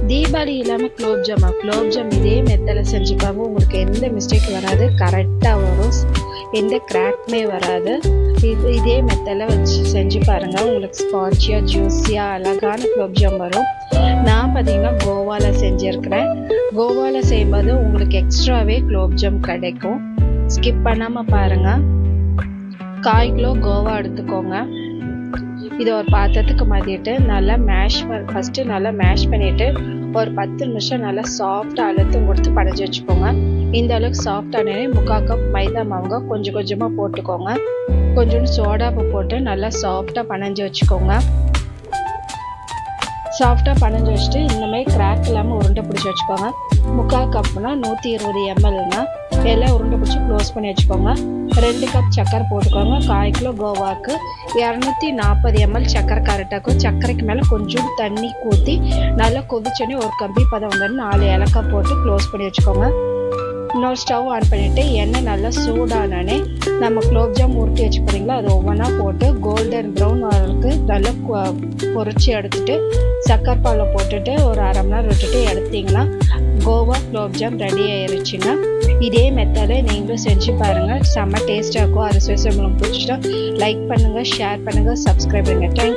தீபாவளி இல்லாமல் குலோப்ஜாம் இதே மெத்தடில் செஞ்சுப்பாங்க. உங்களுக்கு எந்த மிஸ்டேக் வராது, கரெக்டாக வரும், எந்த கிராக்குமே வராது. இதே மெத்தடில் வச்சு செஞ்சு பாருங்கள். உங்களுக்கு ஸ்பான்ச்சியாக ஜூஸியாக அழகான குலோப்ஜாம் வரும். நான் பார்த்தீங்கன்னா கோவாவில் செஞ்சுருக்கிறேன். கோவாவில் செய்யும்போது உங்களுக்கு எக்ஸ்ட்ராவே குலோப்ஜாம் கிடைக்கும். ஸ்கிப் பண்ணாமல் பாருங்கள். 1/4 கிலோ கோவா எடுத்துக்கோங்க. இதை ஒரு பாத்திரத்துக்கு மாற்றிட்டு நல்லா ஃபஸ்ட்டு நல்லா மேஷ் பண்ணிவிட்டு ஒரு 10 நிமிஷம் நல்லா சாஃப்டாக அழுத்தம் கொடுத்து படைஞ்சி வச்சுக்கோங்க. இந்த அளவுக்கு சாஃப்டானே 3/4 கப் மைதா மாவுங்க கொஞ்சம் கொஞ்சமாக போட்டுக்கோங்க. கொஞ்சோண்டு சோடாப்பு போட்டு நல்லா சாஃப்டாக பனைஞ்சி வச்சுக்கோங்க. சாஃப்டாக பனைஞ்சி வச்சுட்டு இந்த மாதிரி கிராக் இல்லாமல் உருண்டை பிடிச்சி வச்சுக்கோங்க. 3/4 கப்னா 120 mlனா எல்லாம் உருண்டை பிடிச்சி க்ளோஸ் பண்ணி வச்சுக்கோங்க. 2 கப் சர்க்கரை போட்டுக்கோங்க. 1/4 கிலோ கோவாவுக்கு 240 ml சர்க்கரை கரெக்டாகும். சர்க்கரைக்கு மேலே கொஞ்சம் தண்ணி ஊற்றி நல்லா கொதிச்சோன்னே ஒரு கம்பி பதம் வந்து 4 ஏலக்காய் போட்டு க்ளோஸ் பண்ணி வச்சுக்கோங்க. இன்னொரு ஸ்டவ் ஆன் பண்ணிவிட்டு எண்ணெய் நல்லா சூடானே நம்ம குலோப்ஜாம் உருட்டி வச்சு போகிறீங்களா அது ஒவ்வொன்றா போட்டு கோல்டன் ப்ரௌன் வரைக்கு நல்லா பொரிச்சு எடுத்துட்டு சர்க்கரை பாலில் போட்டுட்டு ஒரு 1/2 மணி நேரம் விட்டுட்டு எடுத்திங்கன்னா கோவா குலோப்ஜாம் ரெடி ஆயிடுச்சுங்க. இதே மெத்தடை நீங்களும் செஞ்சு பாருங்கள். செம்ம டேஸ்ட்டாக இருக்கும். அது உங்களுக்கு பிடிச்சிட்டா லைக் பண்ணுங்கள், ஷேர் பண்ணுங்கள், சப்ஸ்கிரைப் பண்ணுங்கள். தேங்க்யூ.